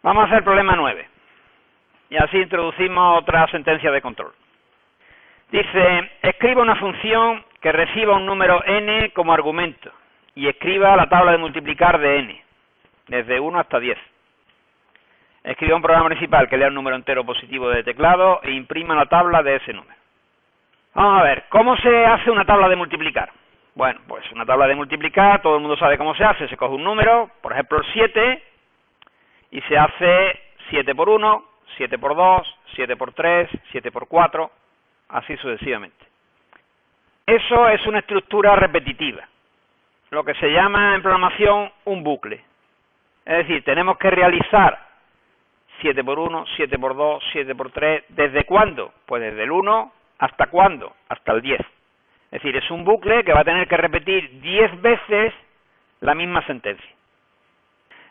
Vamos a hacer el problema 9. Y así introducimos otra sentencia de control. Dice, escriba una función que reciba un número n como argumento y escriba la tabla de multiplicar de n, desde 1 hasta 10. Escriba un programa principal que lea un número entero positivo de teclado e imprima la tabla de ese número. Vamos a ver, ¿cómo se hace una tabla de multiplicar? Bueno, pues una tabla de multiplicar, todo el mundo sabe cómo se hace. Se coge un número, por ejemplo el 7, y se hace 7 por 1, 7 por 2, 7 por 3, 7 por 4, así sucesivamente. Eso es una estructura repetitiva, lo que se llama en programación un bucle. Es decir, tenemos que realizar 7 por 1, 7 por 2, 7 por 3, ¿desde cuándo? Pues desde el 1, ¿hasta cuándo? Hasta el 10. Es decir, es un bucle que va a tener que repetir 10 veces la misma sentencia.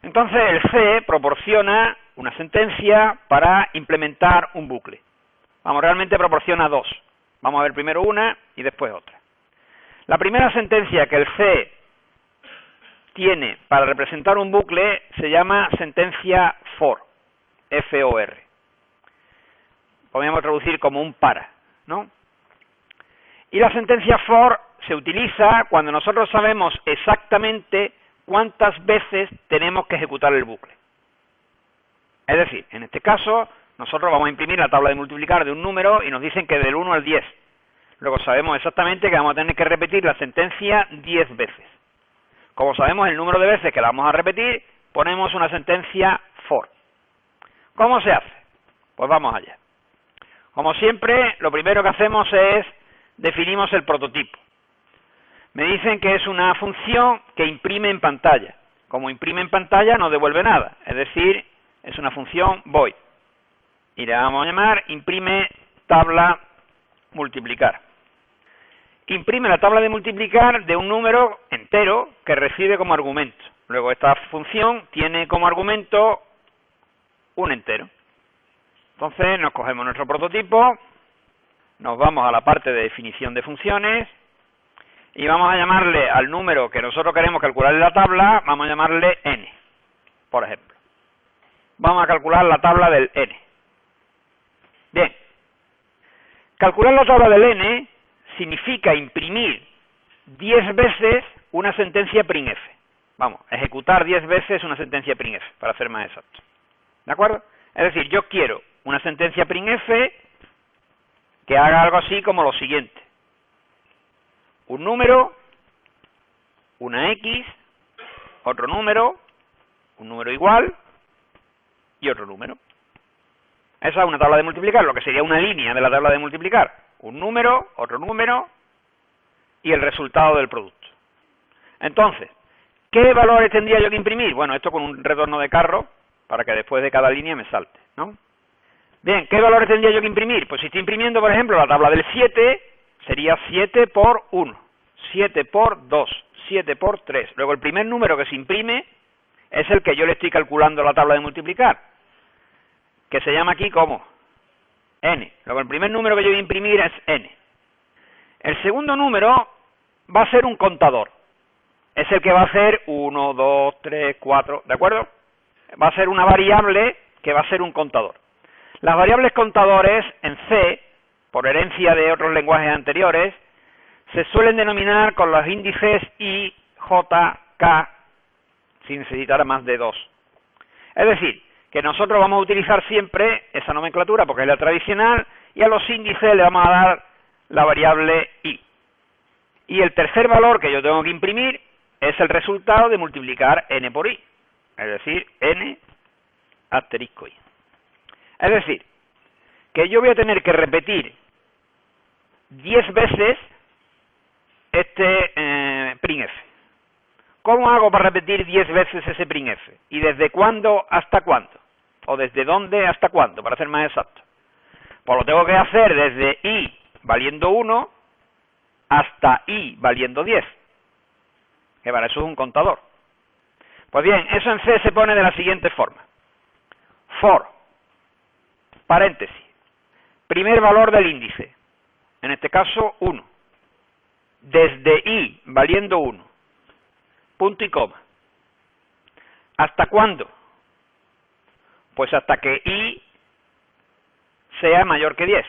Entonces el C proporciona una sentencia para implementar un bucle. Vamos, realmente proporciona dos. Vamos a ver primero una y después otra. La primera sentencia que el C tiene para representar un bucle se llama sentencia for, F-O-R. Podríamos traducir como un para, ¿no? Y la sentencia for se utiliza cuando nosotros sabemos exactamente cuántas veces tenemos que ejecutar el bucle. Es decir, en este caso, nosotros vamos a imprimir la tabla de multiplicar de un número y nos dicen que del 1 al 10. Luego sabemos exactamente que vamos a tener que repetir la sentencia 10 veces. Como sabemos el número de veces que la vamos a repetir, ponemos una sentencia for. ¿Cómo se hace? Pues vamos allá. Como siempre, lo primero que hacemos es definimos el prototipo. Me dicen que es una función que imprime en pantalla. Como imprime en pantalla no devuelve nada, es decir, es una función void. Y le vamos a llamar imprime tabla multiplicar. Imprime la tabla de multiplicar de un número entero que recibe como argumento. Luego esta función tiene como argumento un entero. Entonces nos cogemos nuestro prototipo, nos vamos a la parte de definición de funciones y vamos a llamarle al número que nosotros queremos calcular en la tabla, vamos a llamarle n, por ejemplo. Vamos a calcular la tabla del n. Bien, calcular la tabla del n significa imprimir 10 veces una sentencia printf. Vamos, ejecutar 10 veces una sentencia printf, para ser más exacto. ¿De acuerdo? Es decir, yo quiero una sentencia printf que haga algo así como lo siguiente. Un número, una X, otro número, un número igual y otro número. Esa es una tabla de multiplicar, lo que sería una línea de la tabla de multiplicar. Un número, otro número y el resultado del producto. Entonces, ¿qué valores tendría yo que imprimir? Bueno, esto con un retorno de carro para que después de cada línea me salte, ¿no? Bien, ¿qué valores tendría yo que imprimir? Pues si estoy imprimiendo, por ejemplo, la tabla del 7, sería 7 por 1, 7 por 2, 7 por 3. Luego el primer número que se imprime es el que yo le estoy calculando la tabla de multiplicar, que se llama aquí como n. Luego el primer número que yo voy a imprimir es n. El segundo número va a ser un contador. Es el que va a hacer 1, 2, 3, 4, ¿de acuerdo? Va a ser una variable que va a ser un contador. Las variables contadores en C, por herencia de otros lenguajes anteriores, se suelen denominar con los índices I, J, K, sin necesitar más de 2. Es decir, que nosotros vamos a utilizar siempre esa nomenclatura porque es la tradicional y a los índices le vamos a dar la variable I. Y el tercer valor que yo tengo que imprimir es el resultado de multiplicar n por i, es decir, n asterisco i. Es decir, que yo voy a tener que repetir 10 veces este printf. ¿Cómo hago para repetir 10 veces ese printf? ¿Y desde cuándo hasta cuándo? ¿O desde dónde hasta cuándo, para ser más exacto? Pues lo tengo que hacer desde i valiendo 1 hasta i valiendo 10. Que para eso es un contador. Pues bien, eso en C se pone de la siguiente forma. For, paréntesis, primer valor del índice, en este caso 1. Desde i valiendo 1, punto y coma. ¿Hasta cuándo? Pues hasta que i sea mayor que 10.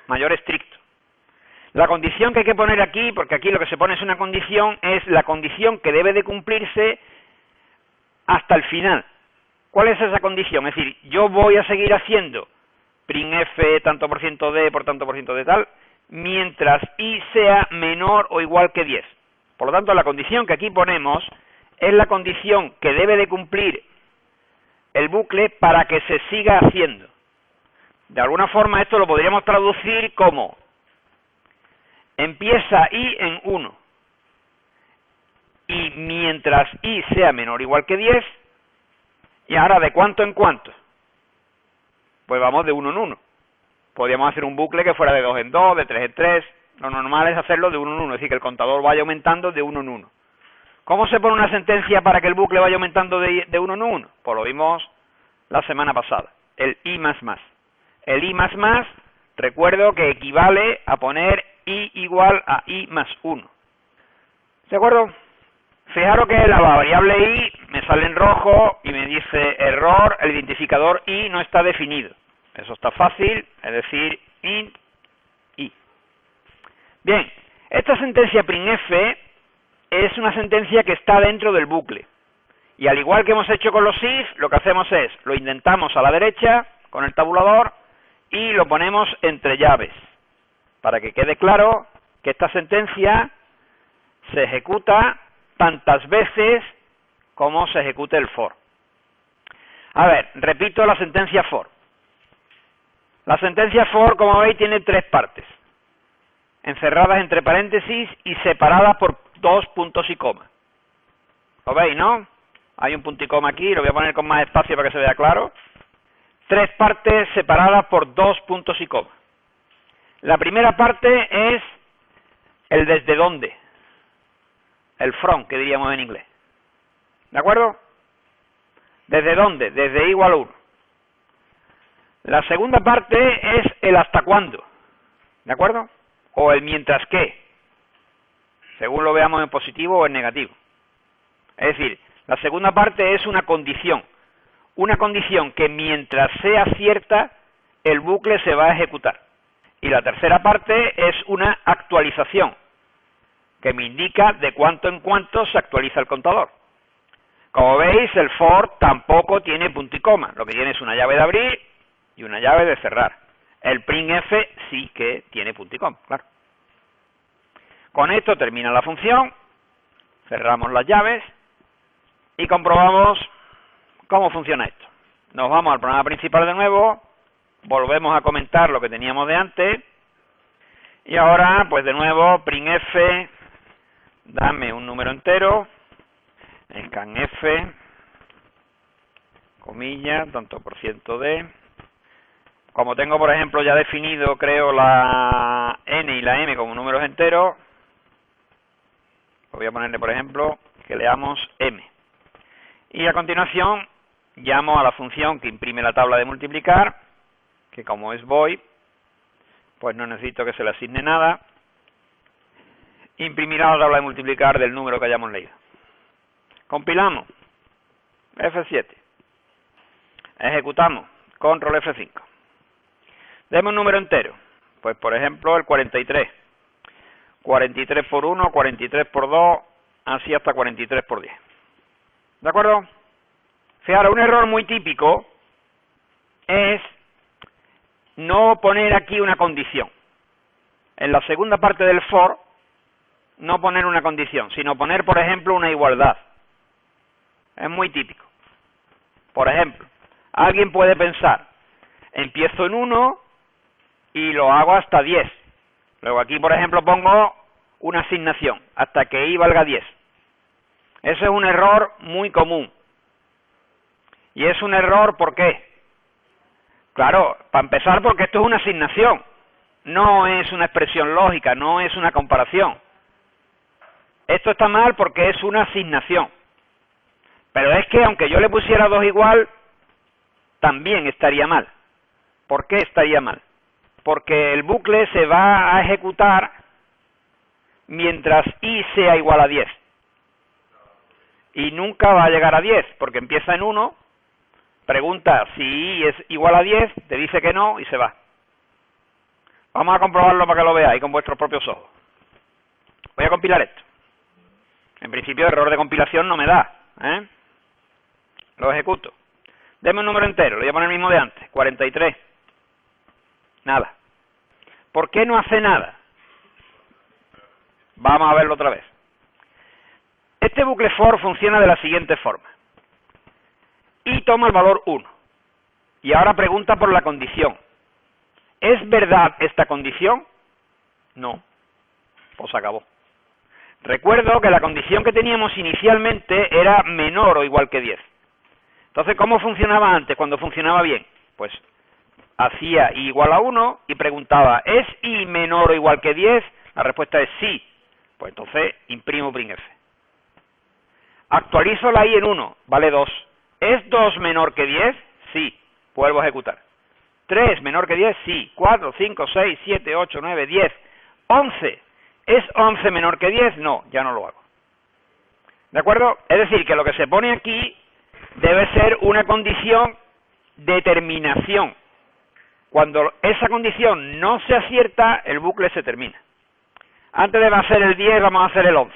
Mayor estricto. La condición que hay que poner aquí, porque aquí lo que se pone es una condición, es la condición que debe de cumplirse hasta el final. ¿Cuál es esa condición? Es decir, yo voy a seguir haciendo printf tanto por ciento de por tanto por ciento de tal, mientras i sea menor o igual que 10. Por lo tanto, la condición que aquí ponemos es la condición que debe de cumplir el bucle para que se siga haciendo. De alguna forma esto lo podríamos traducir como empieza i en 1 y mientras i sea menor o igual que 10, y ahora ¿de cuánto en cuánto? Pues vamos de 1 en 1. Podríamos hacer un bucle que fuera de 2 en 2, de 3 en 3. Lo normal es hacerlo de 1 en 1, es decir, que el contador vaya aumentando de 1 en 1. ¿Cómo se pone una sentencia para que el bucle vaya aumentando de 1 en 1? Pues lo vimos la semana pasada, el i más más. El i más más, recuerdo que equivale a poner i igual a i más 1. ¿De acuerdo? Fijaros que la variable i me sale en rojo y me dice error, el identificador i no está definido. Eso está fácil, es decir, int i. Bien, esta sentencia printf es una sentencia que está dentro del bucle. Y al igual que hemos hecho con los if, lo que hacemos es, lo indentamos a la derecha con el tabulador y lo ponemos entre llaves, para que quede claro que esta sentencia se ejecuta tantas veces como se ejecute el for. A ver, repito la sentencia for. La sentencia for, como veis, tiene 3 partes, encerradas entre paréntesis y separadas por 2 puntos y coma. ¿Lo veis, no? Hay un punto y coma aquí, lo voy a poner con más espacio para que se vea claro. 3 partes separadas por 2 puntos y coma. La primera parte es el desde dónde, el from, que diríamos en inglés. ¿De acuerdo? ¿Desde dónde? Desde i igual a 1. La segunda parte es el hasta cuándo. ¿De acuerdo? O el mientras que, según lo veamos en positivo o en negativo. Es decir, la segunda parte es una condición que mientras sea cierta, el bucle se va a ejecutar. Y la tercera parte es una actualización, que me indica de cuánto en cuánto se actualiza el contador. Como veis, el for tampoco tiene punto y coma, lo que tiene es una llave de abrir y una llave de cerrar. El printf sí que tiene punto y coma, claro. Con esto termina la función, cerramos las llaves y comprobamos cómo funciona esto. Nos vamos al programa principal de nuevo, volvemos a comentar lo que teníamos de antes, y ahora, pues de nuevo, printf, dame un número entero, scanf, comillas, tanto por ciento de, como tengo por ejemplo ya definido, creo, la n y la m como números enteros, voy a ponerle por ejemplo que leamos m. Y a continuación llamo a la función que imprime la tabla de multiplicar, que como es void, pues no necesito que se le asigne nada, imprimirá la tabla de multiplicar del número que hayamos leído. Compilamos, F7, ejecutamos, control F5. Deme un número entero, pues por ejemplo el 43. 43 por 1, 43 por 2, así hasta 43 por 10. ¿De acuerdo? Fijaros, un error muy típico es no poner aquí una condición. En la segunda parte del for, no poner una condición, sino poner, por ejemplo, una igualdad. Es muy típico. Por ejemplo, alguien puede pensar, empiezo en 1 y lo hago hasta 10. Luego aquí, por ejemplo, pongo una asignación, hasta que i valga 10. Ese es un error muy común. Y es un error, ¿por qué? Claro, para empezar, porque esto es una asignación. No es una expresión lógica, no es una comparación. Esto está mal porque es una asignación. Pero es que aunque yo le pusiera 2 igual, también estaría mal. ¿Por qué estaría mal? Porque el bucle se va a ejecutar mientras i sea igual a 10. Y nunca va a llegar a 10, porque empieza en 1 pregunta si i es igual a 10, te dice que no y se va. Vamos a comprobarlo para que lo veáis con vuestros propios ojos. Voy a compilar esto. En principio, error de compilación no me da, ¿eh? Lo ejecuto. Deme un número entero, le voy a poner el mismo de antes, 43. Nada. ¿Por qué no hace nada? Vamos a verlo otra vez. Este bucle for funciona de la siguiente forma. Y toma el valor 1. Y ahora pregunta por la condición. ¿Es verdad esta condición? No. Pues acabó. Recuerdo que la condición que teníamos inicialmente era menor o igual que 10. Entonces, ¿cómo funcionaba antes, cuando funcionaba bien? Pues hacía i igual a 1 y preguntaba, ¿es i menor o igual que 10? La respuesta es sí. Pues entonces imprimo printf. Actualizo la i en 1, vale 2. ¿Es 2 menor que 10? Sí. Vuelvo a ejecutar. 3 menor que 10, sí. 4, 5, 6, 7, 8, 9, 10. 11. ¿Es 11 menor que 10? No, ya no lo hago. ¿De acuerdo? Es decir, que lo que se pone aquí debe ser una condición de terminación. Cuando esa condición no se acierta, el bucle se termina. Antes de hacer el 10, vamos a hacer el 11,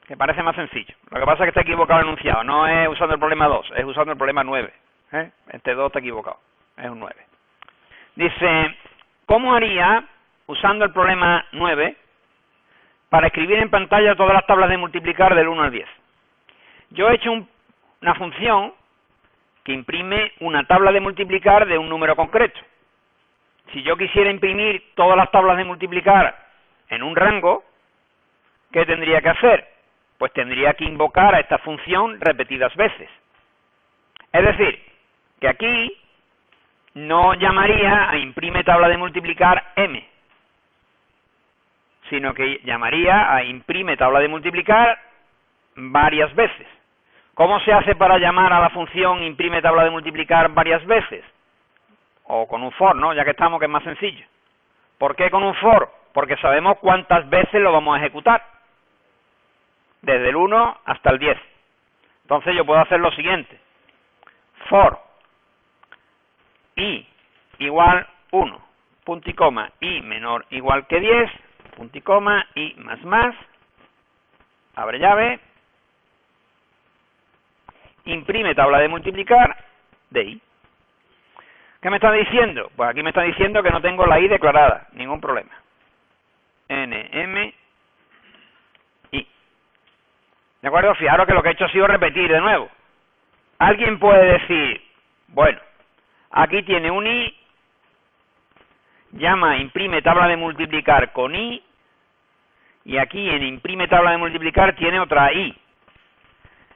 que parece más sencillo. Lo que pasa es que está equivocado el enunciado. No es usando el problema 2, es usando el problema 9. Este 2 está equivocado, es un 9. Dice, ¿cómo haría, usando el problema 9, para escribir en pantalla todas las tablas de multiplicar del 1 al 10? Yo he hecho una función que imprime una tabla de multiplicar de un número concreto. Si yo quisiera imprimir todas las tablas de multiplicar en un rango, ¿qué tendría que hacer? Pues tendría que invocar a esta función repetidas veces. Es decir, que aquí no llamaría a imprime tabla de multiplicar m, sino que llamaría a imprime tabla de multiplicar varias veces. ¿Cómo se hace para llamar a la función imprime tabla de multiplicar varias veces? O con un for, ¿no? Ya que estamos, que es más sencillo. ¿Por qué con un for? Porque sabemos cuántas veces lo vamos a ejecutar. Desde el 1 hasta el 10. Entonces yo puedo hacer lo siguiente. For i igual 1, punto y coma, i menor igual que 10, punto y coma, i más, abre llave, imprime tabla de multiplicar de i. ¿Qué me está diciendo? Pues aquí me está diciendo que no tengo la i declarada, ningún problema. nm i. ¿De acuerdo? Fijaros que lo que he hecho ha sido repetir de nuevo. Alguien puede decir, bueno, aquí tiene un i, llama imprime tabla de multiplicar con i, y aquí en imprime tabla de multiplicar tiene otra i.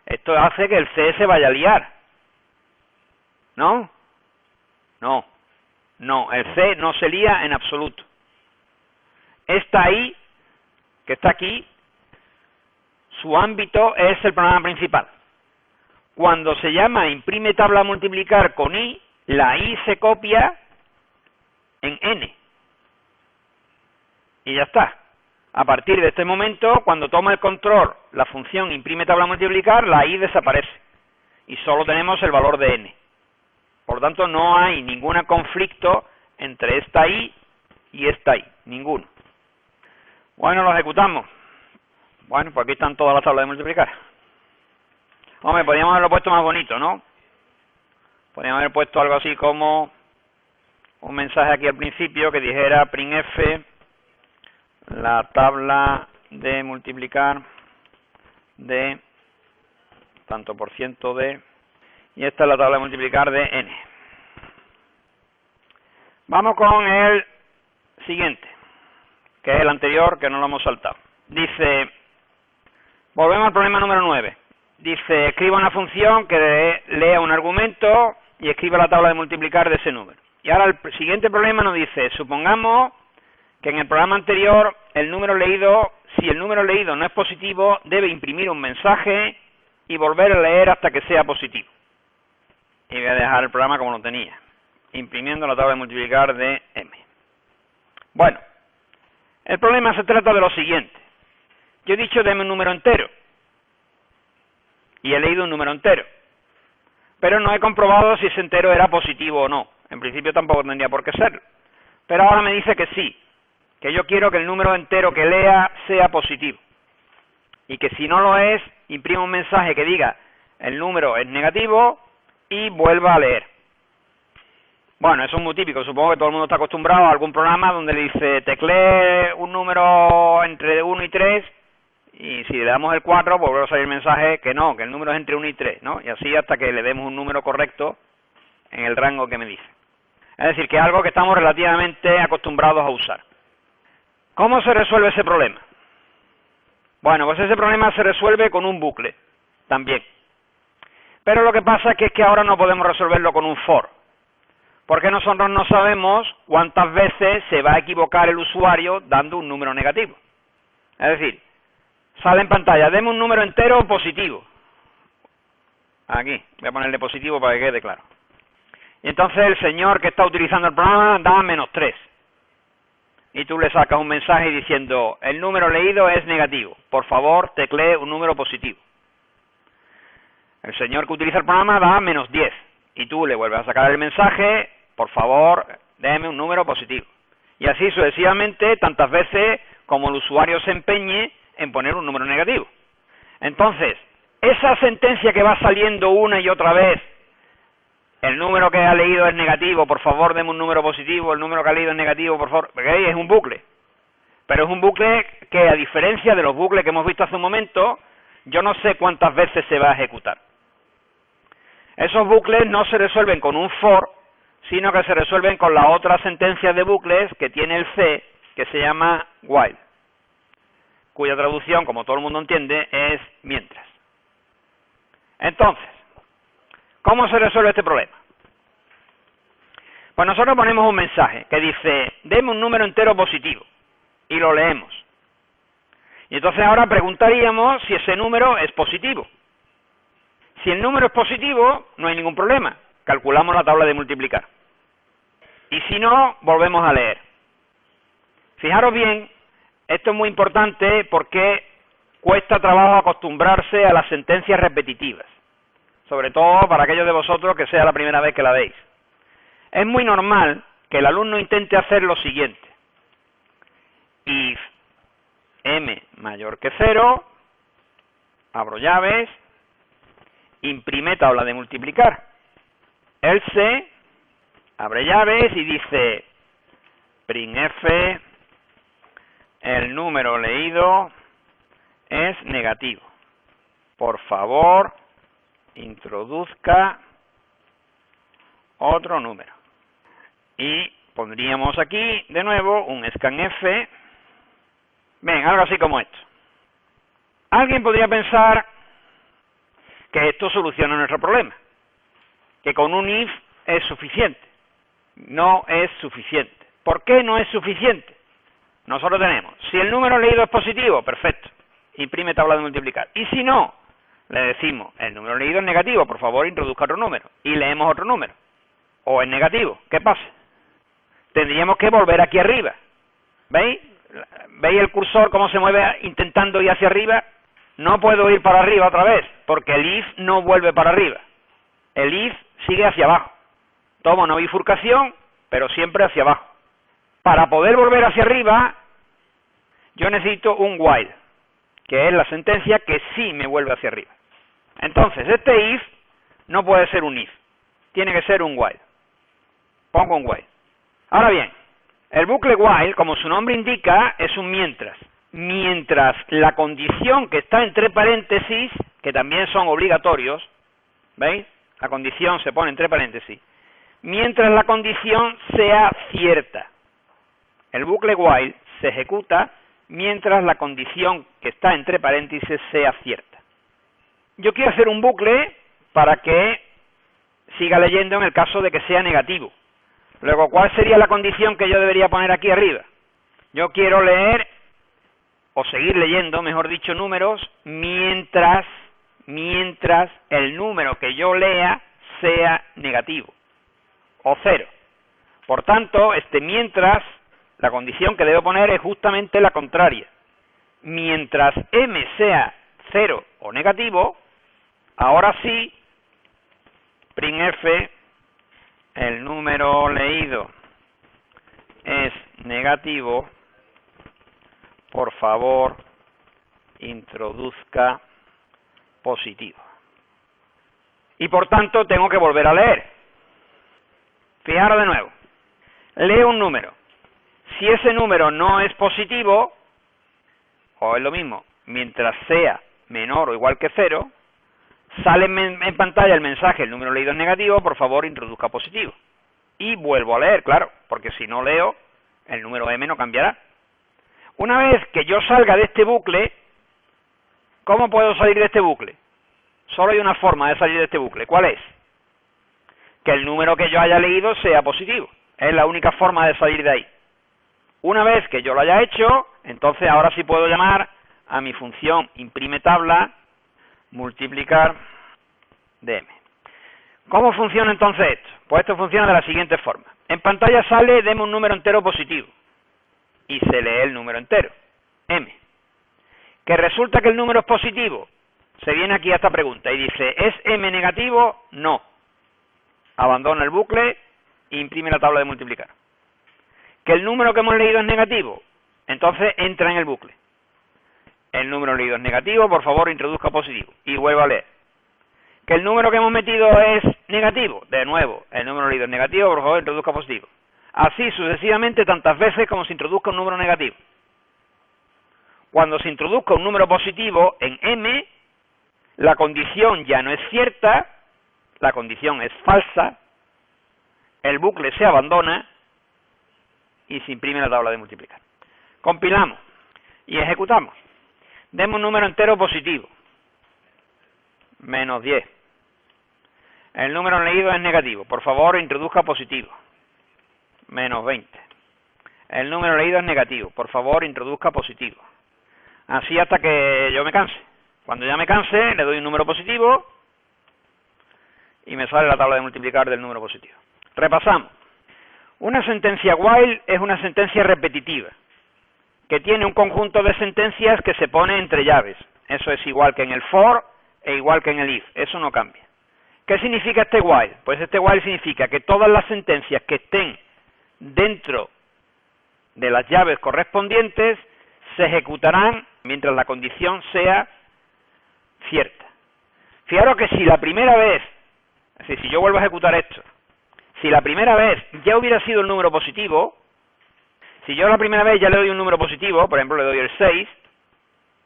Esto hace que el C se vaya a liar. ¿No? No, el C no se lía en absoluto. Esta i, que está aquí, su ámbito es el programa principal. Cuando se llama imprime tabla a multiplicar con i, la i se copia en n. Y ya está. A partir de este momento, cuando toma el control la función imprime tabla a multiplicar, la i desaparece. Y solo tenemos el valor de n. Por lo tanto, no hay ningún conflicto entre esta i y esta i. Ninguno. Bueno, lo ejecutamos. Bueno, pues aquí están todas las tablas de multiplicar. Hombre, podríamos haberlo puesto más bonito, ¿no? Podríamos haber puesto algo así como un mensaje aquí al principio que dijera printf la tabla de multiplicar de tanto por ciento de, y esta es la tabla de multiplicar de n. Vamos con el siguiente, que es el anterior, que no lo hemos saltado. Dice, volvemos al problema número 9. Dice, escriba una función que lea un argumento y escriba la tabla de multiplicar de ese número. Y ahora el siguiente problema nos dice, supongamos que en el programa anterior el número leído, si el número leído no es positivo, debe imprimir un mensaje y volver a leer hasta que sea positivo. Y voy a dejar el programa como lo tenía, imprimiendo la tabla de multiplicar de m. Bueno, el problema se trata de lo siguiente. Yo he dicho deme un número entero y he leído un número entero. pero no he comprobado si ese entero era positivo o no. En principio tampoco tendría por qué serlo. Pero ahora me dice que sí, que yo quiero que el número entero que lea sea positivo. Y que si no lo es, imprima un mensaje que diga el número es negativo y vuelva a leer. Bueno, eso es muy típico. Supongo que todo el mundo está acostumbrado a algún programa donde le dice teclee un número entre 1 y 3 y si le damos el 4, pues vuelve a salir el mensaje que no, que el número es entre 1 y 3, ¿no? Y así hasta que le demos un número correcto en el rango que me dice. Es decir, que es algo que estamos relativamente acostumbrados a usar. ¿Cómo se resuelve ese problema? Bueno, pues ese problema se resuelve con un bucle, también. Pero lo que pasa es que ahora no podemos resolverlo con un for, porque nosotros no sabemos cuántas veces se va a equivocar el usuario dando un número negativo. Es decir, sale en pantalla, deme un número entero positivo. Aquí, voy a ponerle positivo para que quede claro. Y entonces el señor que está utilizando el programa da -3. Y tú le sacas un mensaje diciendo, el número leído es negativo, por favor teclee un número positivo. El señor que utiliza el programa da -10. Y tú le vuelves a sacar el mensaje, por favor déme un número positivo. Y así sucesivamente, tantas veces como el usuario se empeñe en poner un número negativo. Entonces, esa sentencia que va saliendo una y otra vez, el número que ha leído es negativo, por favor deme un número positivo, el número que ha leído es negativo, por favor, porque es un bucle. Pero es un bucle que, a diferencia de los bucles que hemos visto hace un momento, yo no sé cuántas veces se va a ejecutar. Esos bucles no se resuelven con un for, sino que se resuelven con la otra sentencia de bucles que tiene el C, que se llama while, cuya traducción, como todo el mundo entiende, es mientras. Entonces, ¿cómo se resuelve este problema? Pues nosotros ponemos un mensaje que dice, deme un número entero positivo, y lo leemos. Y entonces ahora preguntaríamos si ese número es positivo. Si el número es positivo, no hay ningún problema, calculamos la tabla de multiplicar. Y si no, volvemos a leer. Fijaros bien, esto es muy importante porque cuesta trabajo acostumbrarse a las sentencias repetitivas, sobre todo para aquellos de vosotros que sea la primera vez que la veis. Es muy normal que el alumno intente hacer lo siguiente. If m mayor que 0, abro llaves, imprime tabla de multiplicar. Else, abre llaves y dice printf, el número leído es negativo. Por favor, introduzca otro número. Y pondríamos aquí de nuevo un scanf. Bien, algo así como esto. Alguien podría pensar que esto soluciona nuestro problema, que con un if es suficiente. No es suficiente. ¿Por qué no es suficiente? Nosotros tenemos, si el número leído es positivo, perfecto, imprime tabla de multiplicar. Y si no, le decimos, el número leído es negativo, por favor introduzca otro número, y leemos otro número. O es negativo, ¿qué pasa? Tendríamos que volver aquí arriba. ¿Veis? ¿Veis el cursor cómo se mueve intentando ir hacia arriba? No puedo ir para arriba otra vez, porque el if no vuelve para arriba. El if sigue hacia abajo. Toma una bifurcación, pero siempre hacia abajo. Para poder volver hacia arriba, yo necesito un while, que es la sentencia que sí me vuelve hacia arriba. Entonces, este if no puede ser un if, tiene que ser un while. Pongo un while. Ahora bien, el bucle while, como su nombre indica, es un mientras. Mientras la condición que está entre paréntesis, que también son obligatorios, ¿veis? La condición se pone entre paréntesis. Mientras la condición sea cierta. El bucle while se ejecuta mientras la condición que está entre paréntesis sea cierta. Yo quiero hacer un bucle para que siga leyendo en el caso de que sea negativo. Luego, ¿cuál sería la condición que yo debería poner aquí arriba? Yo quiero leer, o seguir leyendo, mejor dicho, números, mientras el número que yo lea sea negativo, o 0. Por tanto, mientras, la condición que debo poner es justamente la contraria. Mientras m sea 0 o negativo, ahora sí, printf, el número leído es negativo, por favor, introduzca positivo. Y por tanto tengo que volver a leer. Fijaros de nuevo. Leo un número. Si ese número no es positivo, o es lo mismo, mientras sea menor o igual que 0, sale en pantalla el mensaje, el número leído es negativo, por favor introduzca positivo. Y vuelvo a leer, claro, porque si no leo, el número m no cambiará. Una vez que yo salga de este bucle, ¿cómo puedo salir de este bucle? Solo hay una forma de salir de este bucle. ¿Cuál es? Que el número que yo haya leído sea positivo. Es la única forma de salir de ahí. Una vez que yo lo haya hecho, entonces ahora sí puedo llamar a mi función imprime tabla, multiplicar de m. ¿Cómo funciona entonces esto? Pues esto funciona de la siguiente forma. En pantalla sale deme un número entero positivo. Y se lee el número entero, m. Que resulta que el número es positivo. Se viene aquí a esta pregunta y dice, ¿es m negativo? No. Abandona el bucle e imprime la tabla de multiplicar. Que el número que hemos leído es negativo, entonces entra en el bucle. El número leído es negativo, por favor introduzca positivo. Y vuelvo a leer. Que el número que hemos metido es negativo, de nuevo, el número leído es negativo, por favor introduzca positivo. Así sucesivamente tantas veces como se introduzca un número negativo. Cuando se introduzca un número positivo en m, la condición ya no es cierta, la condición es falsa, el bucle se abandona y se imprime la tabla de multiplicar. Compilamos y ejecutamos. Demos un número entero positivo, menos 10. El número leído es negativo, por favor introduzca positivo, menos 20. El número leído es negativo, por favor introduzca positivo. Así hasta que yo me canse. Cuando ya me canse, le doy un número positivo y me sale la tabla de multiplicar del número positivo. Repasamos. Una sentencia while es una sentencia repetitiva, que tiene un conjunto de sentencias que se pone entre llaves. Eso es igual que en el for e igual que en el if. Eso no cambia. ¿Qué significa este while? Pues este while significa que todas las sentencias que estén dentro de las llaves correspondientes se ejecutarán mientras la condición sea cierta. Fijaros que si la primera vez, es decir, si yo vuelvo a ejecutar esto, si la primera vez ya hubiera sido el número positivo, si yo la primera vez ya le doy un número positivo, por ejemplo le doy el 6,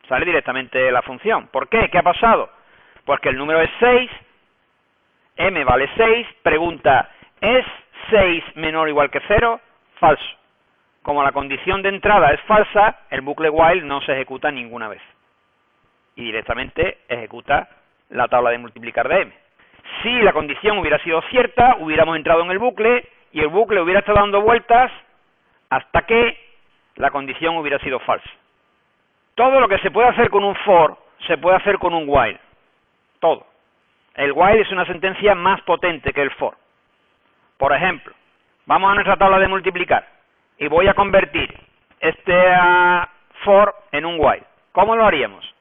sale directamente la función. ¿Por qué? ¿Qué ha pasado? Pues que el número es 6, m vale 6, pregunta, ¿es 6 menor o igual que 0? Falso. Como la condición de entrada es falsa, el bucle while no se ejecuta ninguna vez. Y directamente ejecuta la tabla de multiplicar de m. Si la condición hubiera sido cierta, hubiéramos entrado en el bucle y el bucle hubiera estado dando vueltas hasta que la condición hubiera sido falsa. Todo lo que se puede hacer con un for, se puede hacer con un while. Todo. El while es una sentencia más potente que el for. Por ejemplo, vamos a nuestra tabla de multiplicar y voy a convertir este for en un while. ¿Cómo lo haríamos?